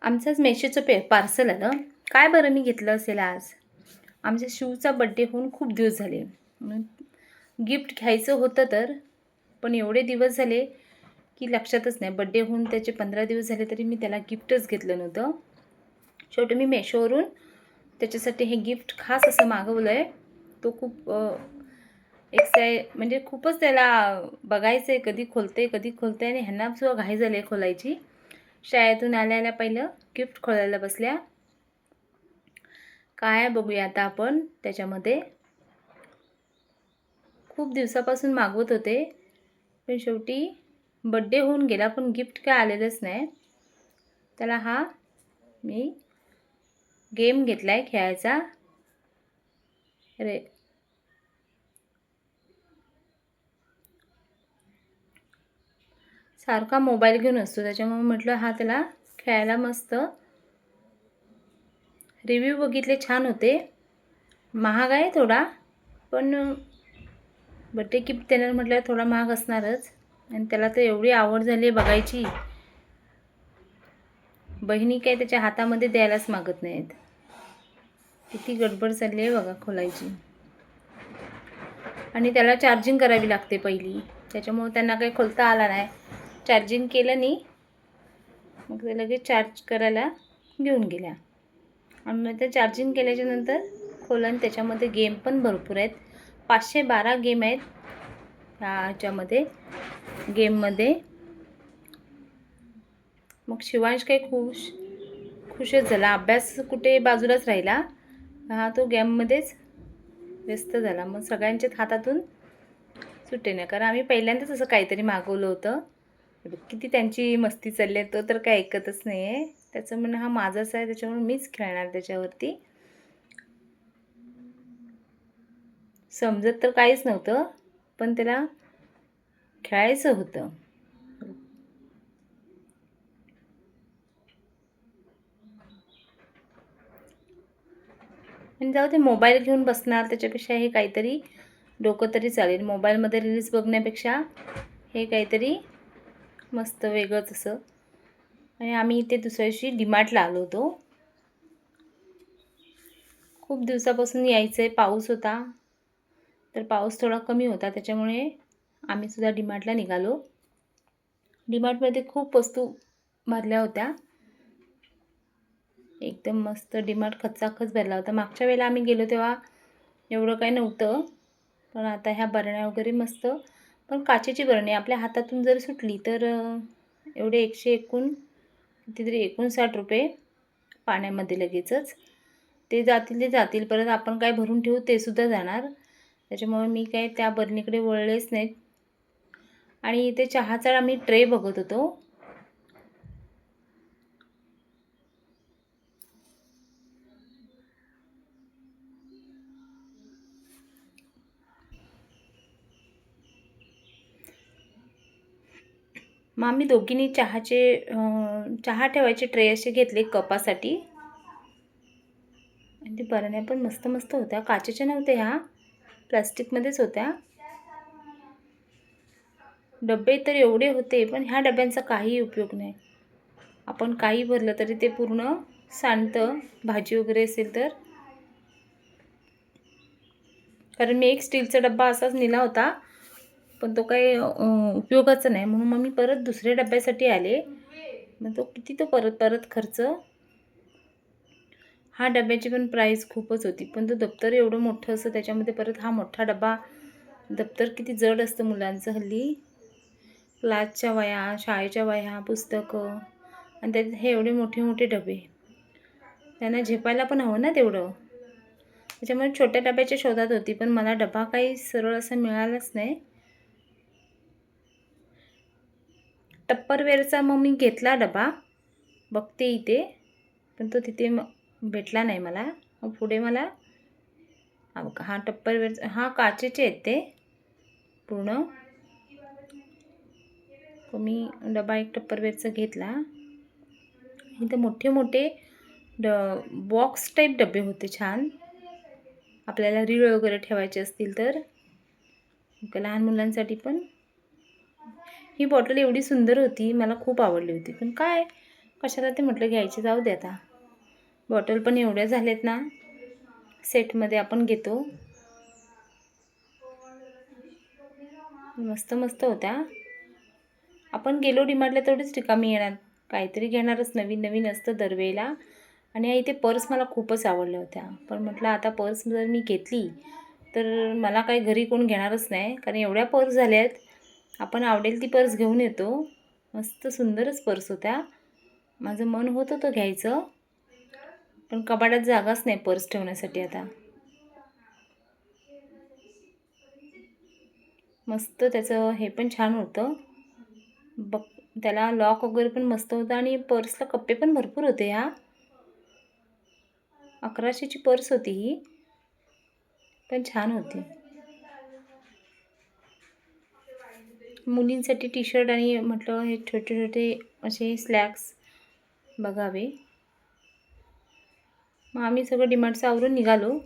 आमचंच मेशोचं पार्सल आलं. काय बरं मी घेतलं असेल आज? आमच्या शिवचा बड्डे होऊन खूप दिवस झाले. म्हणून गिफ्ट घ्यायचं होतं तर, पण एवढे दिवस झाले की लक्षातच नाही. बड्डे होऊन त्याचे 15 दिवस झाले तरी मी त्याला गिफ्टच घेतलं नव्हतं. शेवटी मी मेशोवरून त्याच्यासाठी हे गिफ्ट खास असं मागवलं आहे. तो खूप म्हणजे खूपच त्याला बघायचं आहे, कधी खोलते आणि ह्यांना सुद्धा घाई झाली आहे खोलायची. शाळेतून आल्या पहिलं गिफ्ट खोलायला बसल्या. काय बघूया आता आपण त्याच्यामध्ये. खूप दिवसापासून मागवत होते, पण शेवटी बड्डे होऊन गेला पण गिफ्ट काय आलेलंच नाही. त्याला हा मी गेम घेतला आहे खेळायचा. सारखा मोबाईल घेऊन असतो, त्याच्यामुळे म्हटलं हा त्याला खेळायला मस्त. रिव्ह्यू बघितले, छान होते. महाग आहे थोडा, पण बड्डे गिफ्ट देणार म्हटल्यावर थोडा महाग असणारच. आणि त्याला तर एवढी आवड झाली आहे बघायची. बहिणी काय त्याच्या हातामध्ये द्यायलाच मागत नाहीत. किती गडबड चालली आहे बघा खोलायची. आणि त्याला चार्जिंग करावी लागते पहिली, त्याच्यामुळे त्यांना काही खोलता आला नाही. चार्जिंग केलं नाही, मग ते लगेच चार्ज करायला घेऊन गेल्या. आणि नंतर चार्जिंग केल्याच्या नंतर खोलन. त्याच्यामध्ये गेम पण भरपूर आहेत. 512 गेम आहेत ह्याच्यामध्ये गेममध्ये. मग शिवांश काही खुशच झाला. अभ्यास कुठे बाजूलाच राहिला, हा तो गेममध्येच व्यस्त झाला. मग सगळ्यांच्याच हातातून सुटे नाही, कारण आम्ही पहिल्यांदाच असं काहीतरी मागवलं होतं. किती त्यांची मस्ती चालली आहे. तो तर काय ऐकतच नाही आहे. त्याचं म्हणणं हा माझाच आहे, त्याच्यामुळे मीच खेळणार त्याच्यावरती. समजत तर काहीच नव्हतं, पण त्याला खेळायचं होतं. आणि जाऊ ते, मोबाईल घेऊन बसणार त्याच्यापेक्षा हे काहीतरी डोकं तरी चालेल. मोबाईलमध्ये रील्स बघण्यापेक्षा हे काहीतरी मस्त वेगळंच असं. आणि आम्ही इथे दुसऱ्या दिवशी डीमार्टला आलो होतो. खूप दिवसापासून यायचं आहे. पाऊस होता, तर पाऊस थोडा कमी होता, त्याच्यामुळे आम्ही सुद्धा डीमार्टला निघालो. डीमार्टमध्ये खूप वस्तू भरल्या होत्या. एकदम मस्त डीमार्ट खचाखच भरला होता. मागच्या वेळेला आम्ही गेलो तेव्हा एवढं काही नव्हतं, पण आता ह्या बरण्या वगैरे मस्त. पण काचेची बरणी आपल्या हातातून जर सुटली तर एवढे 159 कितीतरी 59 रुपये पाण्यामध्ये लगेचच. ते जातील. परत आपण काय भरून ठेवू ते सुद्धा जाणार. त्याच्यामुळे मी काय त्या बरणीकडे वळलेच नाहीत. आणि इथे चहाचा आम्ही ट्रे बघत होतो. मग आम्ही दोघींनी चहा ठेवायचे ट्रे असे घेतले कपासाठी. आणि ते बरण्या पण मस्त मस्त होत्या. काचेच्या नव्हत्या, ह्या प्लास्टिकमध्येच होत्या. डबे तर एवढे होते, पण ह्या डब्यांचा काही उपयोग नाही. आपण काही भरलं तरी ते पूर्ण सांडतं, भाजी वगैरे असेल तर. कारण मी एक स्टीलचा डब्बा असाच नेला होता, पण तो काही उपयोगाचा नाही, म्हणून मग मी परत दुसऱ्या डब्यासाठी आले. मग तो परत खर्च. हा डब्याची पण प्राईस खूपच होती, पण तो दप्तर एवढं मोठं असं, त्याच्यामध्ये परत हा मोठा डबा. दप्तर किती जड असतं मुलांचं हल्ली. क्लासच्या वह्या, शाळेच्या वह्या, पुस्तकं, आणि त्यात हे एवढे मोठे मोठे डबे. त्यांना झेपायला पण हवं ना तेवढं. त्याच्यामुळे छोट्या डब्याच्या शोधात होती, पण मला डबा काही सरळ असा मिळालाच नाही. टप्परवेअरचा मग मी घेतला डबा, बघते इथे, पण तो तिथे भेटला नाही मला. मग पुढे मला हा टप्परवेअरचा, हा काचेचे आहेत ते पूर्ण. मी डबा एक टप्परवेअरचा घेतला. इथे मोठे मोठे बॉक्स टाईप डबे होते, छान. आपल्याला रीळ वगैरे ठेवायचे असतील तर. लहान मुलांसाठी पण ही बॉटल एवढी सुंदर होती, मला खूप आवडली होती. पण काय कशाला ते म्हटलं घ्यायचे, जाऊ दे आता. बॉटल पण एवढ्या झाल्यात ना, सेटमध्ये आपण घेतो. मस्त मस्त होत्या. आपण गेलो डीमार्टला तेवढीच रिकामी येणार, काहीतरी घेणारच, नवीन नवीन असतं दरवेळेला. आणि इथे पर्स मला खूपच आवडल्या होत्या, पण म्हटलं आता पर्स जर मी घेतली तर मला काही घरी कोण घेणारच नाही, कारण एवढ्या पर्स झाल्या आहेत. आपण आवडेल ती पर्स घेऊन येतो. मस्त सुंदरच पर्स होत्या. माझं मन होत होतं घ्यायचं, पण कपाटात जागाच नाही पर्स ठेवण्यासाठी आता. मस्त त्याचं हे पण छान होतं, बघ त्याला लॉक वगैरे पण मस्त होतं आणि पर्सला कप्पे पण भरपूर होते. 1100ची पर्स होती ही, पण छान होती. मुलींसाठी टी शर्ट आणि म्हटलं हे छोटे छोटे असे स्लॅक्स बघावे. मग आम्ही सगळं डीमार्टचं आवरून निघालो.